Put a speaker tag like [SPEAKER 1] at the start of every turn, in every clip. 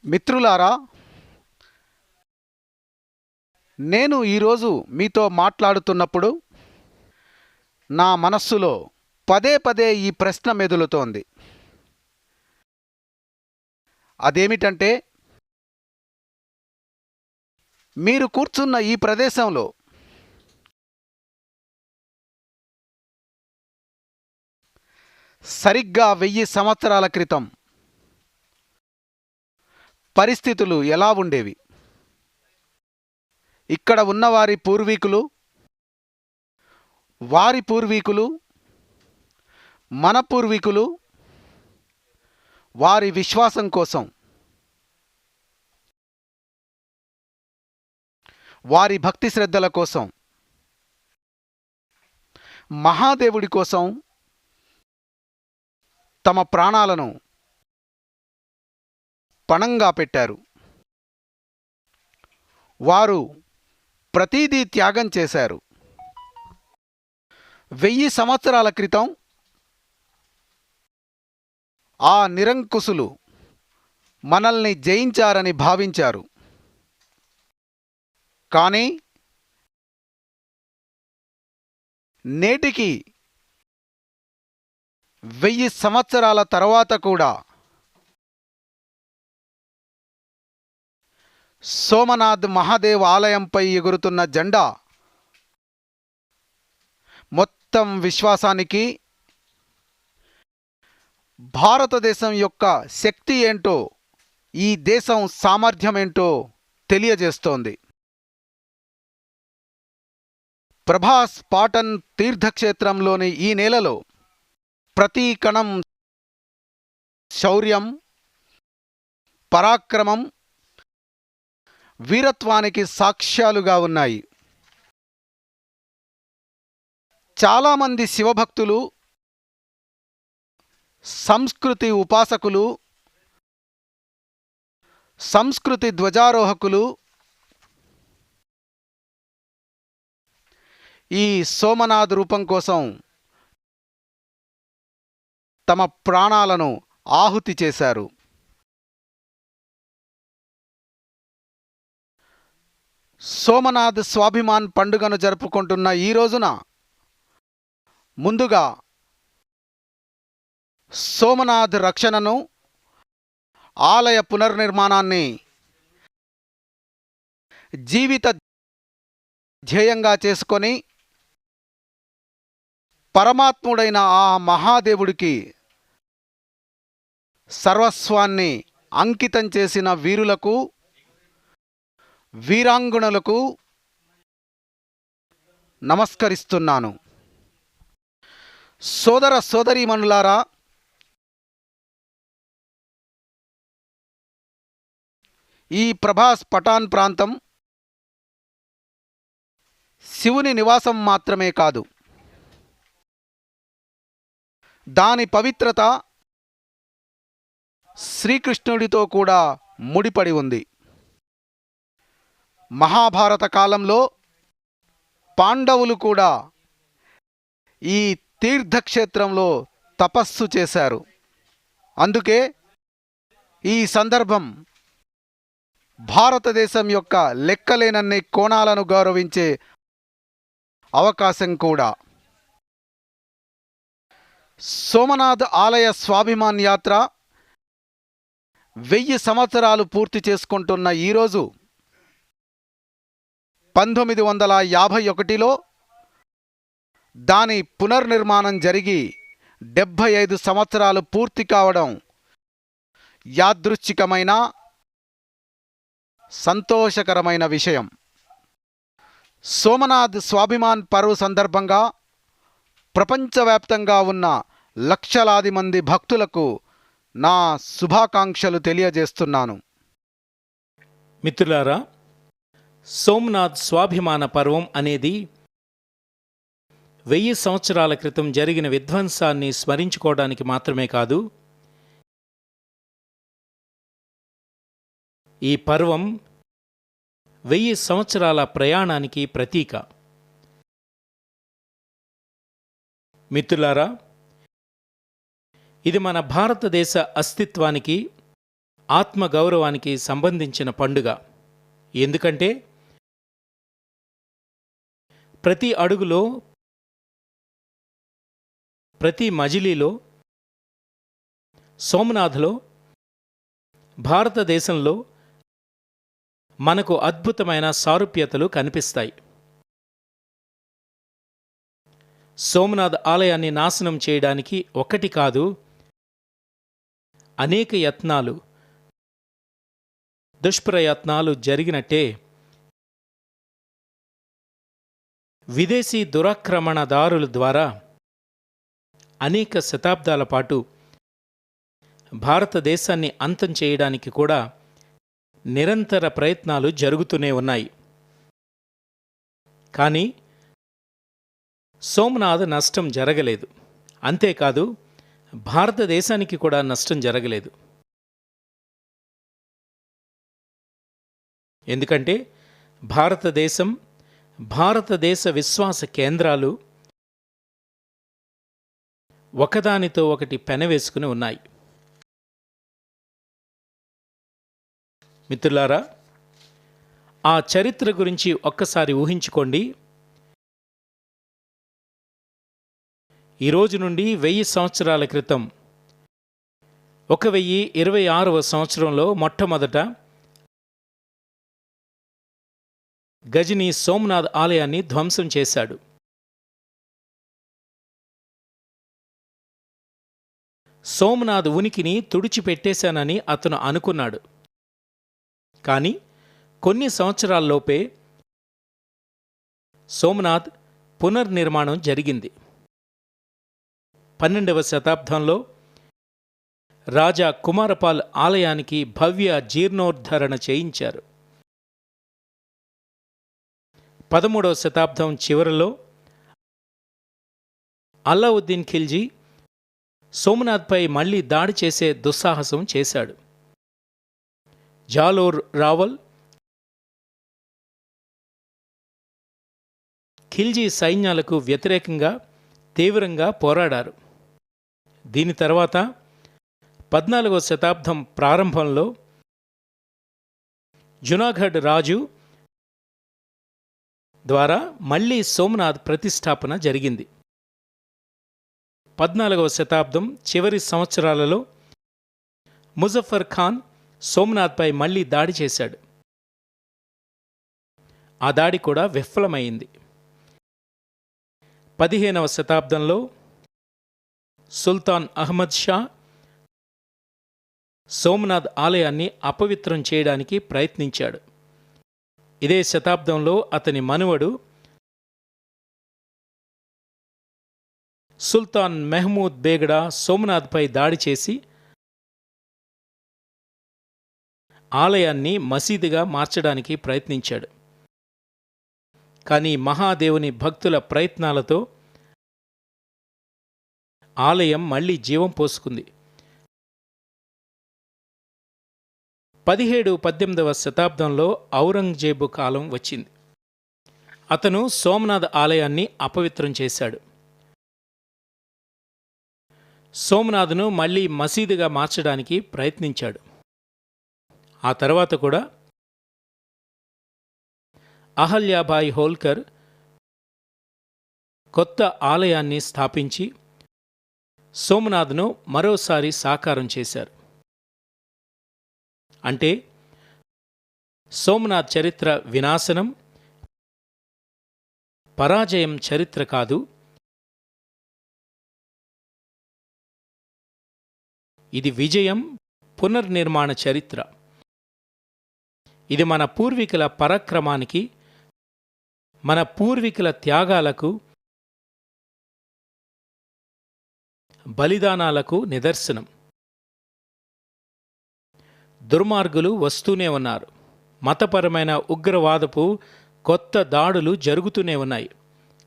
[SPEAKER 1] మిత్రులారా, నేను ఈరోజు మీతో మాట్లాడుతున్నప్పుడు నా మనస్సులో పదే పదే ఈ ప్రశ్న మెదులుతోంది. అదేమిటంటే, మీరు కూర్చున్న ఈ ప్రదేశంలో సరిగ్గా 1000 సంవత్సరాల క్రితం పరిస్థితులు ఎలా ఉండేవి? ఇక్కడ ఉన్నవారి పూర్వీకులు, వారి పూర్వీకులు, మన పూర్వీకులు వారి విశ్వాసం కోసం, వారి భక్తి శ్రద్ధల కోసం, మహాదేవుడి కోసం తమ ప్రాణాలను పణంగా పెట్టారు. వారు ప్రతిదీ త్యాగం చేశారు. 1000 సంవత్సరాల క్రితం ఆ నిరంకుశులు మనల్ని జయించారని భావించారు. కానీ నేటికి 1000 సంవత్సరాల తర్వాత కూడా సోమనాథ్ మహాదేవ్ ఆలయంపై ఎగురుతున్న జెండా మొత్తం విశ్వాసానికి, భారతదేశం యొక్క శక్తి ఏంటో, ఈ దేశం సామర్థ్యమేంటో తెలియజేస్తోంది. ప్రభాస్ పాటన్ తీర్థక్షేత్రంలోని ఈ నేలలో ప్రతి కణం శౌర్యం, పరాక్రమం, వీరత్వానికి సాక్ష్యాలుగా ఉన్నాయి. చాలామంది శివభక్తులు, సంస్కృతి ఉపాసకులు, సంస్కృతి ధ్వజారోహకులు ఈ సోమనాథ్ రూపం కోసం తమ ప్రాణాలను ఆహుతి చేశారు. సోమనాథ్ స్వాభిమాన్ పండుగను జరుపుకుంటున్న ఈ రోజున ముందుగా సోమనాథ్ రక్షణను, ఆలయ పునర్నిర్మాణాన్ని జీవిత ధ్యేయంగా చేసుకొని పరమాత్ముడైన ఆ మహాదేవుడికి సర్వస్వాన్ని అంకితం చేసిన వీరులకు, వీరాంగణులకు నమస్కరిస్తున్నాను. సోదర సోదరీమణులారా, ఈ ప్రభాస్ పఠాన్ ప్రాంతం శివుని నివాసం మాత్రమే కాదు, దాని పవిత్రత శ్రీకృష్ణుడితో కూడా ముడిపడి ఉంది. మహాభారత కాలంలో పాండవులు కూడా ఈ తీర్థక్షేత్రంలో తపస్సు చేశారు. అందుకే ఈ సందర్భం భారతదేశం యొక్క లెక్కలేనన్ని కోణాలను గౌరవించే అవకాశం కూడా. సోమనాథ్ ఆలయ స్వాభిమాన్ యాత్ర 1000 సంవత్సరాలు పూర్తి చేసుకుంటున్న ఈరోజు 1951లో దాని పునర్నిర్మాణం జరిగి 75 సంవత్సరాలు పూర్తి కావడం యాదృచ్ఛికమైన, సంతోషకరమైన విషయం. సోమనాథ్ స్వాభిమాన్ పర్వ్ సందర్భంగా ప్రపంచవ్యాప్తంగా ఉన్న లక్షలాది మంది భక్తులకు నా శుభాకాంక్షలు తెలియజేస్తున్నాను.
[SPEAKER 2] మిత్రులారా, సోమనాథ్ స్వాభిమాన పర్వం అనేది 1000 సంవత్సరాల క్రితం జరిగిన విధ్వంసాన్ని స్మరించుకోవడానికి మాత్రమే కాదు, ఈ పర్వం 1000 సంవత్సరాల ప్రయాణానికి ప్రతీక. మిత్రులారా, ఇది మన భారతదేశ అస్తిత్వానికి, ఆత్మగౌరవానికి సంబంధించిన పండుగ. ఎందుకంటే ప్రతి అడుగులో, ప్రతి మజిలీలో, సోమనాథ్లో, భారతదేశంలో మనకు అద్భుతమైన సారూప్యతలు కనిపిస్తాయి. సోమనాథ్ ఆలయాన్ని నాశనం చేయడానికి ఒకటి కాదు, అనేక యత్నాలు, దుష్ప్రయత్నాలు జరిగినట్టే విదేశీ దురాక్రమణదారుల ద్వారా అనేక శతాబ్దాల పాటు భారతదేశాన్ని అంతం చేయడానికి కూడా నిరంతర ప్రయత్నాలు జరుగుతూనే ఉన్నాయి. కానీ సోమనాథ్ నష్టం జరగలేదు. అంతేకాదు, భారతదేశానికి కూడా నష్టం జరగలేదు. ఎందుకంటే భారతదేశం, భారతదేశ విశ్వాస కేంద్రాలు ఒకదానితో ఒకటి పెనవేసుకుని ఉన్నాయి. మిత్రులారా, ఆ చరిత్ర గురించి ఒక్కసారి ఊహించుకోండి. ఈరోజు నుండి 1000 సంవత్సరాల క్రితం 1026వ సంవత్సరంలో మొట్టమొదట గజనీ సోమనాథ్ ఆలయాన్ని ధ్వంసం చేశాడు. సోమనాథ్ ఉనికిని తుడిచిపెట్టేశానని అతను అనుకున్నాడు. కానీ కొన్ని సంవత్సరాల్లోపే సోమనాథ్ పునర్నిర్మాణం జరిగింది. 12వ శతాబ్దంలో రాజా కుమారపాల్ ఆలయానికి భవ్య జీర్ణోద్ధరణ చేయించారు. 13వ శతాబ్దం చివరిలో అల్లావుద్దీన్ ఖిల్జీ సోమనాథ్పై మళ్లీ దాడి చేసే దుస్సాహసం చేశాడు. జాలోర్ రావల్ ఖిల్జీ సైన్యాలకు వ్యతిరేకంగా తీవ్రంగా పోరాడారు. దీని తర్వాత 14వ శతాబ్దం ప్రారంభంలో జునాగఢ్ రాజు ద్వారా మళ్లీ సోమనాథ్ ప్రతిష్టాపన జరిగింది. 14వ శతాబ్దం చివరి సంవత్సరాలలో ముజఫర్ ఖాన్ సోమనాథ్పై మళ్లీ దాడి చేశాడు. ఆ దాడి కూడా విఫలమైంది. 15వ శతాబ్దంలో సుల్తాన్ అహ్మద్ షా సోమనాథ్ ఆలయాన్ని అపవిత్రం చేయడానికి ప్రయత్నించాడు. ఇదే శతాబ్దంలో అతని మనువడు సుల్తాన్ మెహమూద్ బేగడా సోమనాథ్పై దాడి చేసి ఆలయాన్ని మసీదుగా మార్చడానికి ప్రయత్నించాడు. కానీ మహాదేవుని భక్తుల ప్రయత్నాలతో ఆలయం మళ్లీ జీవం పోసుకుంది. 17-18వ శతాబ్దంలో ఔరంగజేబు కాలం వచ్చింది. అతను సోమనాథ్ ఆలయాన్ని అపవిత్రం చేశాడు. సోమనాథ్ను మళ్లీ మసీదుగా మార్చడానికి ప్రయత్నించాడు. ఆ తర్వాత కూడా అహల్యాబాయి హోల్కర్ కొత్త ఆలయాన్ని స్థాపించి సోమనాథ్ను మరోసారి సాకారం చేశారు. అంటే సోమనాథ్ చరిత్ర వినాశనం, పరాజయం చరిత్ర కాదు, ఇది విజయం, పునర్నిర్మాణ చరిత్ర. ఇది మన పూర్వీకుల పరాక్రమానికి, మన పూర్వీకుల త్యాగాలకు, బలిదానాలకు నిదర్శనం. దుర్మార్గులు వస్తూనే ఉన్నారు. మతపరమైన ఉగ్రవాదపు కొత్త దాడులు జరుగుతూనే ఉన్నాయి.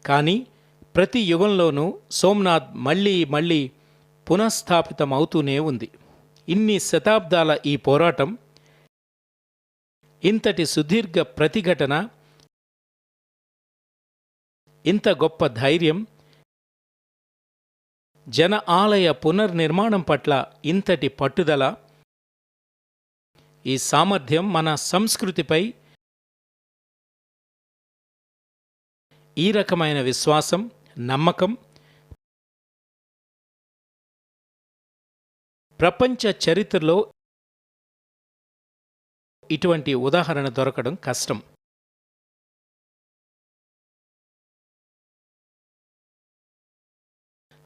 [SPEAKER 2] కానీ ప్రతి యుగంలోనూ సోమనాథ్ మళ్లీ మళ్లీ పునఃస్థాపితమవుతూనే ఉంది. ఇన్ని శతాబ్దాల ఈ పోరాటం, ఇంతటి సుదీర్ఘ ప్రతిఘటన, ఇంత గొప్ప ధైర్యం, జన ఆలయ పునర్నిర్మాణం పట్ల ఇంతటి పట్టుదల ఈ సామర్థ్యం మన సంస్కృతిపై ఈ రకమైన విశ్వాసం, నమ్మకం ప్రపంచ చరిత్రలో ఇటువంటి ఉదాహరణ దొరకడం కష్టం.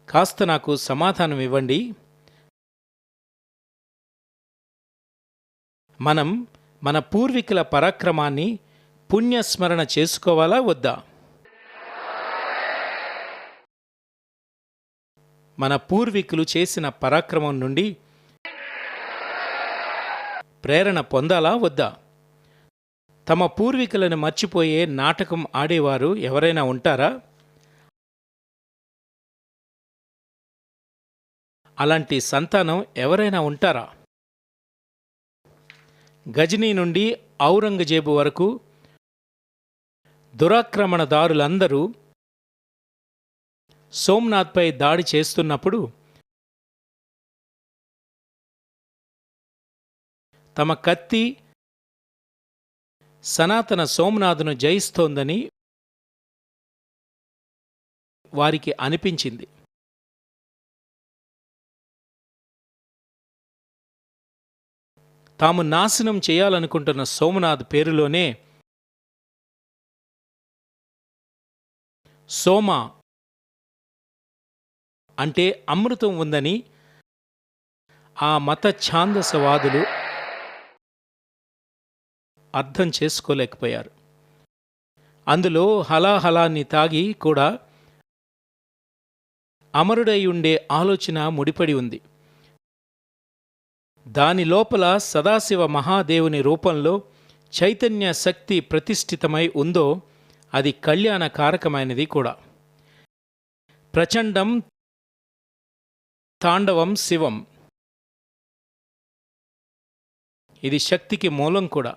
[SPEAKER 2] కాస్త నాకు సమాధానం ఇవ్వండి. మనం మన పూర్వీకుల పరాక్రమాన్ని పుణ్యస్మరణ చేసుకోవాలా వద్దా? మన పూర్వీకులు చేసిన పరాక్రమం నుండి ప్రేరణ పొందాలా వద్దా? తమ పూర్వీకులను మర్చిపోయే నాటకం ఆడేవారు ఎవరైనా ఉంటారా? అలాంటి సంతానం ఎవరైనా ఉంటారా? గజనీ నుండి ఔరంగజేబు వరకు దురాక్రమణదారులందరూ సోమ్నాథ్పై దాడి చేస్తున్నప్పుడు తమ కత్తి సనాతన సోమనాథును జయిస్తోందని వారికి అనిపించింది. తాము నాశనం చేయాలనుకుంటున్న సోమనాథ్ పేరులోనే సోమ అంటే అమృతం ఉందని ఆ మత ఛాందసవాదులు అర్థం చేసుకోలేకపోయారు. అందులో హలాహలాన్ని తాగి కూడా అమరుడై ఉండే ఆలోచన ముడిపడి ఉంది. దాని లోపల సదాశివ మహాదేవుని రూపంలో చైతన్య శక్తి ప్రతిష్ఠితమై ఉందో అది కళ్యాణకారకమైనది కూడా. ప్రచండం తాండవం శివం, ఇది శక్తికి మూలం కూడా.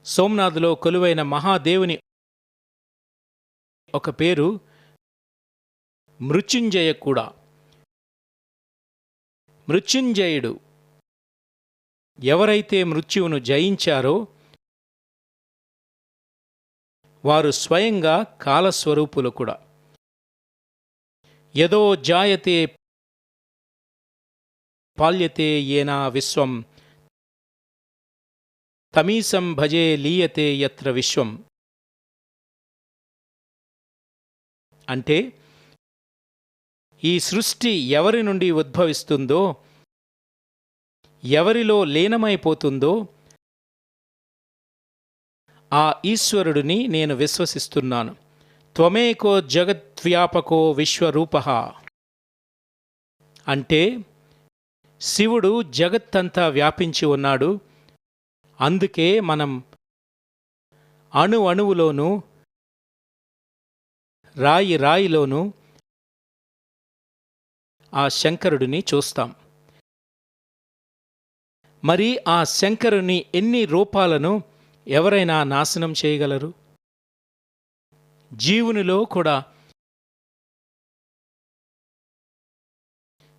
[SPEAKER 2] సోమనాథ్లో కొలువైన మహాదేవుని ఒక పేరు మృత్యుంజయ కూడా. మృత్యుంజయుడు ఎవరైతే మృత్యువును జయించారో వారు స్వయంగా కాలస్వరూపులు కూడా. యదో జాయతే పాల్యతే ఏనా విశ్వం తమీసం భజే లీయతే యత్ర విశ్వం. అంటే ఈ సృష్టి ఎవరి నుండి ఉద్భవిస్తుందో, ఎవరిలో లీనమైపోతుందో ఆ ఈశ్వరుడిని నేను విశ్వసిస్తున్నాను. త్వమేకో జగద్వ్యాపకో విశ్వరూపః అంటే శివుడు జగత్తంతా వ్యాపించి ఉన్నాడు. అందుకే మనం అణు అణువులోనూ రాయి రాయిలోనూ ఆ శంకరుడిని చూస్తాం. మరి ఆ శంకరుని ఎన్ని రూపాలను ఎవరైనా నాశనం చేయగలరు? జీవునిలో కూడా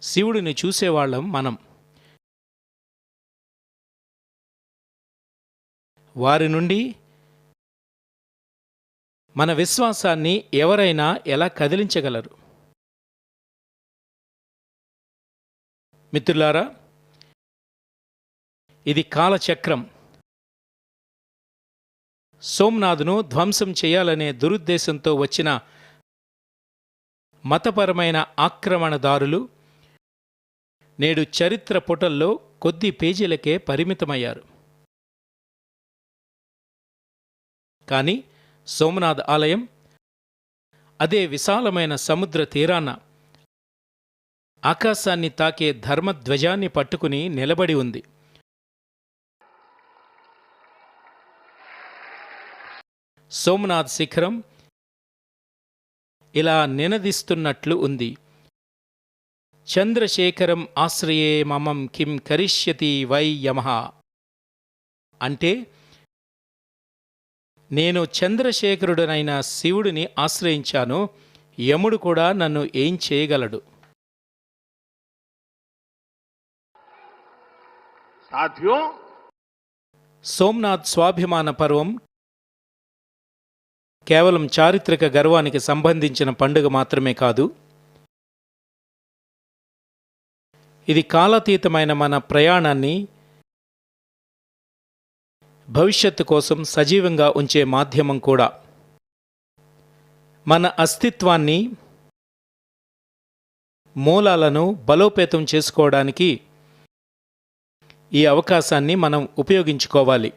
[SPEAKER 2] శివుడిని చూసేవాళ్ళం మనం. వారి నుండి మన విశ్వాసాన్ని ఎవరైనా ఎలా కదిలించగలరు? మిత్రులారా, ఇది కాలచక్రం. సోమనాథ్ను ధ్వంసం చేయాలనే దురుద్దేశంతో వచ్చిన మతపరమైన ఆక్రమణదారులు నేడు చరిత్ర పుటల్లో కొద్ది పేజీలకే పరిమితమయ్యారు. కానీ సోమనాథ్ ఆలయం అదే విశాలమైన సముద్ర తీరాన ఆకాశాన్ని తాకే ధర్మధ్వజాన్ని పట్టుకుని నిలబడి ఉంది. సోమనాథ్ శిఖరం ఇలా నినదిస్తున్నట్లు ఉంది. చంద్రశేఖరం ఆశ్రయే మమం కిం కరిష్యతి వై యమః అంటే నేను చంద్రశేఖరుడనైన శివుడిని ఆశ్రయించాను, యముడు కూడా నన్ను ఏం చేయగలడు?
[SPEAKER 3] साथियों,
[SPEAKER 2] సోమనాథ్ స్వాభిమాన పర్వం కేవలం చారిత్రక గర్వానికి సంబంధించిన పండుగ మాత్రమే కాదు, ఇది కాలాతీతమైన మన ప్రయాణాన్ని భవిష్యత్తు కోసం సజీవంగా ఉంచే మాధ్యమం కూడా. మన అస్తిత్వాన్ని, మూలాలను బలోపేతం చేసుకోవడానికి ఈ అవకాశాన్ని మనం ఉపయోగించుకోవాలి.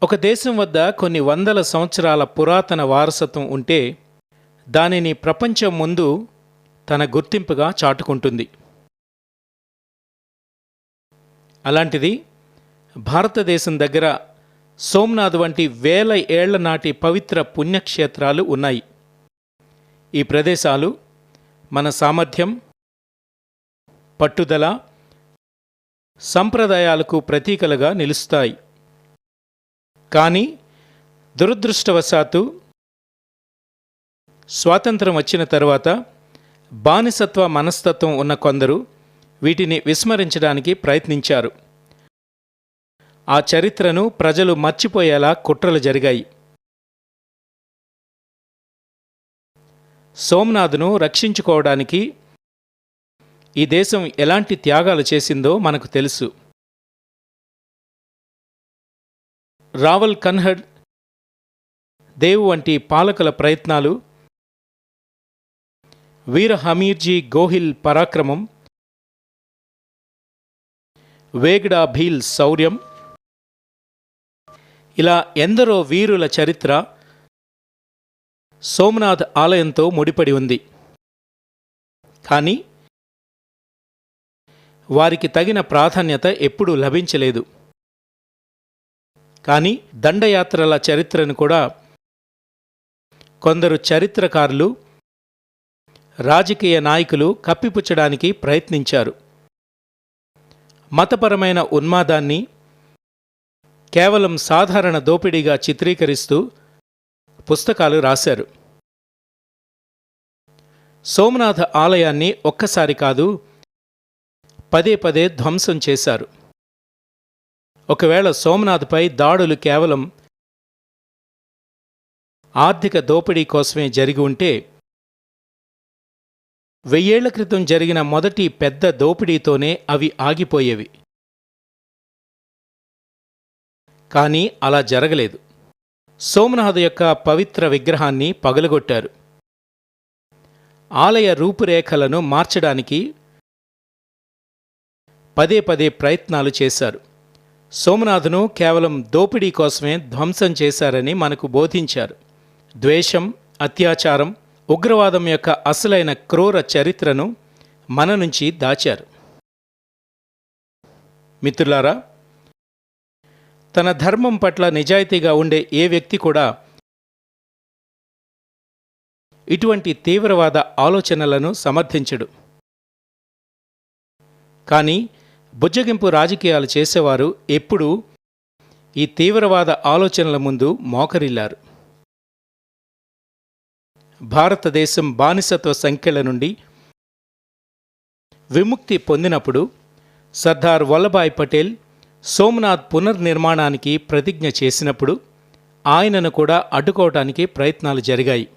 [SPEAKER 2] ఒక దేశం వద్ద కొన్ని వందల సంవత్సరాల పురాతన వారసత్వం ఉంటే దానిని ప్రపంచం ముందు తన గుర్తింపుగా చాటుకుంటుంది. అలాంటిది భారతదేశం దగ్గర సోమనాథ్ వంటి వేల ఏళ్ల నాటి పవిత్ర పుణ్యక్షేత్రాలు ఉన్నాయి. ఈ ప్రదేశాలు మన సామర్థ్యం, పట్టుదల, సంప్రదాయాలకు ప్రతీకలుగా నిలుస్తాయి. కానీ దురదృష్టవశాత్తు స్వాతంత్రం వచ్చిన తర్వాత బానిసత్వ మనస్తత్వం ఉన్న కొందరు వీటిని విస్మరించడానికి ప్రయత్నించారు. ఆ చరిత్రను ప్రజలు మర్చిపోయేలా కుట్రలు జరిగాయి. సోమనాథ్ను రక్షించుకోవడానికి ఈ దేశం ఎలాంటి త్యాగాలు చేసిందో మనకు తెలుసు. రావల్ కన్హడ్, దేవ్ వంటి పాలకుల ప్రయత్నాలు, వీర హమీర్జీ గోహిల్ పరాక్రమం, వేగడా భీల్ శౌర్యం, ఇలా ఎందరో వీరుల చరిత్ర సోమనాథ్ ఆలయంతో ముడిపడి ఉంది. కానీ వారికి తగిన ప్రాధాన్యత ఎప్పుడూ లభించలేదు. కానీ దండయాత్రల చరిత్రను కూడా కొందరు చరిత్రకారులు, రాజకీయ నాయకులు కప్పిపుచ్చడానికి ప్రయత్నించారు. మతపరమైన ఉన్మాదాన్ని కేవలం సాధారణ దోపిడీగా చిత్రీకరిస్తూ పుస్తకాలు రాశారు. సోమనాథ ఆలయాన్ని ఒక్కసారి కాదు, పదే పదే ధ్వంసం చేశారు. ఒకవేళ సోమనాథ్పై దాడులు కేవలం ఆర్థిక దోపిడీ కోసమే జరిగి ఉంటే 1000 ఏళ్ల క్రితం జరిగిన మొదటి పెద్ద దోపిడీతోనే అవి ఆగిపోయేవి. కానీ అలా జరగలేదు. సోమనాథ్ యొక్క పవిత్ర విగ్రహాన్ని పగలగొట్టారు. ఆలయ రూపురేఖలను మార్చడానికి పదే పదే ప్రయత్నాలు చేశారు. సోమనాథ్ను కేవలం దోపిడీ కోసమే ధ్వంసం చేశారని మనకు బోధించారు. ద్వేషం, అత్యాచారం, ఉగ్రవాదం యొక్క అసలైన క్రూర చరిత్రను మన నుంచి దాచారు. మిత్రులారా, తన ధర్మం పట్ల నిజాయితీగా ఉండే ఏ వ్యక్తి కూడా ఇటువంటి తీవ్రవాద ఆలోచనలను సమర్థించడు. కానీ బుజ్జగింపు రాజకీయాలు చేసేవారు ఎప్పుడూ ఈ తీవ్రవాద ఆలోచనల ముందు మోకరిల్లారు. భారతదేశం బానిసత్వ సంఖ్యల నుండి విముక్తి పొందినప్పుడు సర్దార్ వల్లభాయ్ పటేల్ సోమనాథ్ పునర్నిర్మాణానికి ప్రతిజ్ఞ చేసినప్పుడు ఆయనను కూడా అడ్డుకోవటానికి ప్రయత్నాలు జరిగాయి.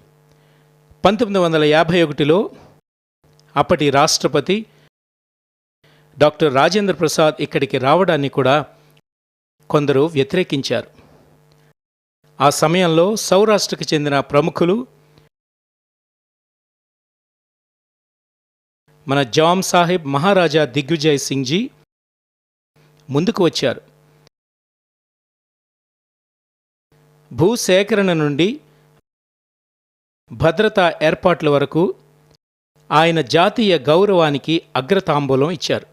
[SPEAKER 2] 1951లో అప్పటి రాష్ట్రపతి డాక్టర్ రాజేంద్ర ప్రసాద్ ఇక్కడికి రావడాన్ని కూడా కొందరు వ్యతిరేకించారు. ఆ సమయంలో సౌరాష్ట్రకు చెందిన ప్రముఖులు మన జామ్ సాహెబ్ మహారాజా దిగ్విజయ్ సింగ్ జీ ముందుకు వచ్చారు. భూసేకరణ నుండి భద్రతా ఏర్పాట్ల వరకు ఆయన జాతీయ గౌరవానికి అగ్రతాంబూలం ఇచ్చారు.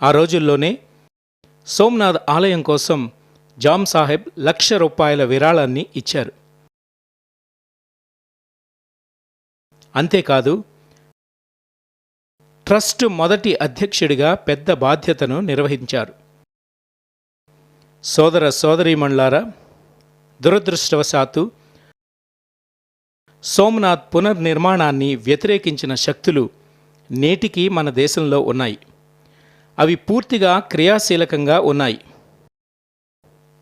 [SPEAKER 2] ఆ రోజుల్లోనే సోమనాథ్ ఆలయం కోసం జామ్ సాహెబ్ ₹1,00,000 విరాళాన్ని ఇచ్చారు. అంతేకాదు, ట్రస్ట్ మొదటి అధ్యక్షుడిగా పెద్ద బాధ్యతను నిర్వహించారు. సోదర సోదరీమణులారా, దురదృష్టవశాత్తు సోమనాథ్ పునర్నిర్మాణాన్ని వ్యతిరేకించిన శక్తులు నేటికి మన దేశంలో ఉన్నాయి. అవి పూర్తిగా క్రియాశీలకంగా ఉన్నాయి.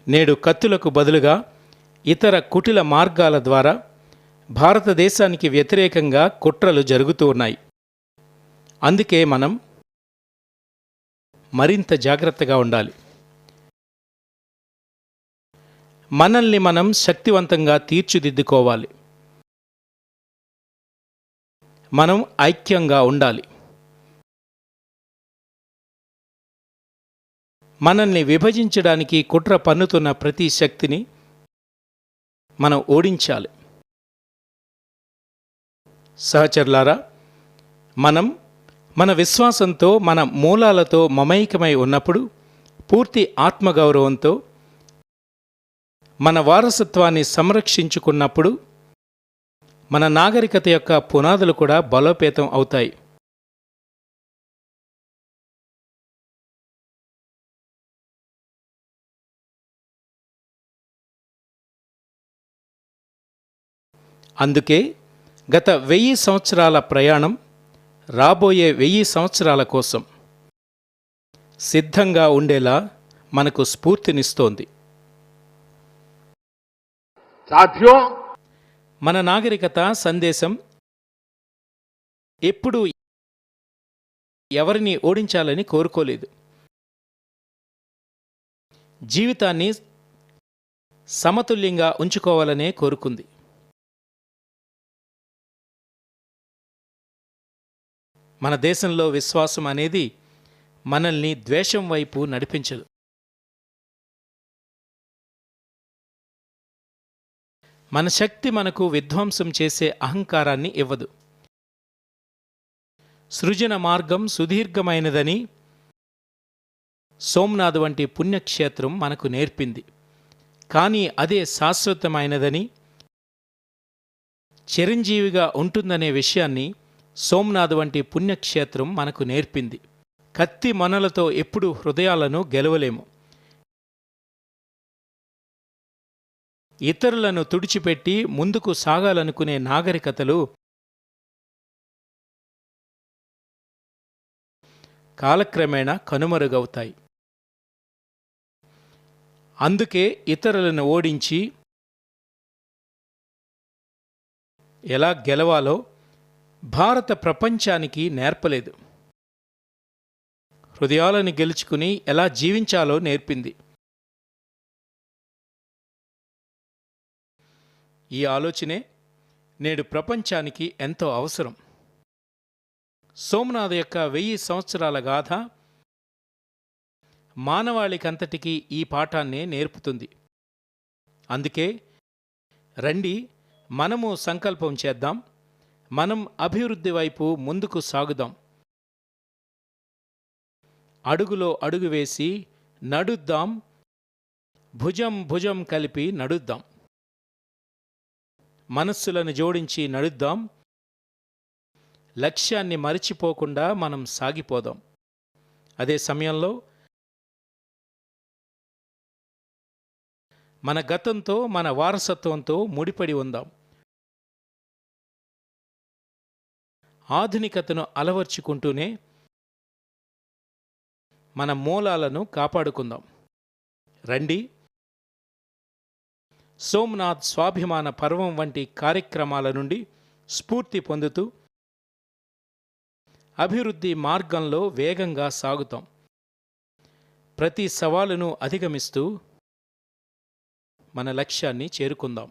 [SPEAKER 2] నేడు కత్తులకు బదులుగా ఇతర కుటిల మార్గాల ద్వారా భారతదేశానికి వ్యతిరేకంగా కుట్రలు జరుగుతూ ఉన్నాయి. అందుకే మనం మరింత జాగ్రత్తగా ఉండాలి. మనల్ని మనం శక్తివంతంగా తీర్చిదిద్దుకోవాలి. మనం ఐక్యంగా ఉండాలి. మనల్ని విభజించడానికి కుట్ర పన్నుతున్న ప్రతి శక్తిని మనం ఓడించాలి. సహచరులారా, మనం మన విశ్వాసంతో, మన మూలాలతో మమైకమై ఉన్నప్పుడు, పూర్తి ఆత్మగౌరవంతో మన వారసత్వాన్ని సంరక్షించుకున్నప్పుడు మన నాగరికత యొక్క పునాదులు కూడా బలోపేతం అవుతాయి. అందుకే గత 1000 సంవత్సరాల ప్రయాణం రాబోయే 1000 సంవత్సరాల కోసం సిద్ధంగా ఉండేలా మనకు స్ఫూర్తినిస్తోంది.
[SPEAKER 3] साथियों,
[SPEAKER 2] మన నాగరికత సందేశం ఎప్పుడూ ఎవరిని ఓడించాలని కోరుకోలేదు. జీవితాన్ని సమతుల్యంగా ఉంచుకోవాలనే కోరుకుంది. మన దేశంలో విశ్వాసం అనేది మనల్ని ద్వేషం వైపు నడిపించదు. మన శక్తి మనకు విధ్వంసం చేసే అహంకారాన్ని ఇవ్వదు. సృజన మార్గం సుదీర్ఘమైనదని సోమనాథ్ వంటి పుణ్యక్షేత్రం మనకు నేర్పింది. కానీ అదే శాశ్వతమైనదని, చిరంజీవిగా ఉంటుందనే విషయాన్ని సోమనాథ్ వంటి పుణ్యక్షేత్రం మనకు నేర్పింది. కత్తి మొనలతో ఎప్పుడూ హృదయాలను గెలవలేము. ఇతరులను తుడిచిపెట్టి ముందుకు సాగాలనుకునే నాగరికతలు కాలక్రమేణా కనుమరుగవుతాయి. అందుకే ఇతరులను ఓడించి ఎలా గెలవాలో భారత ప్రపంచానికి నేర్పలేదు. హృదయాలను గెలుచుకుని ఎలా జీవించాలో నేర్పింది. ఈ ఆలోచనే నేడు ప్రపంచానికి ఎంతో అవసరం. సోమనాథ్ యొక్క 1000 సంవత్సరాల గాథ మానవాళికంతటికీ ఈ పాఠాన్నే నేర్పుతుంది. అందుకే రండి, మనము సంకల్పం చేద్దాం. మనం అభివృద్ధి వైపు ముందుకు సాగుదాం. అడుగులో అడుగు వేసి నడుద్దాం. భుజం భుజం కలిపి నడుద్దాం. మనస్సులను జోడించి నడుద్దాం. లక్ష్యాన్ని మరిచిపోకుండా మనం సాగిపోదాం. అదే సమయంలో మన గతంతో, మన వారసత్వంతో ముడిపడి ఉందాం. ఆధునికతను అలవర్చుకుంటూనే మన మూలాలను కాపాడుకుందాం. రండి, సోమనాథ్ స్వాభిమాన పర్వం వంటి కార్యక్రమాల నుండి స్ఫూర్తి పొందుతూ అభివృద్ధి మార్గంలో వేగంగా సాగుతాం. ప్రతి సవాలును అధిగమిస్తూ మన లక్ష్యాన్ని చేరుకుందాం.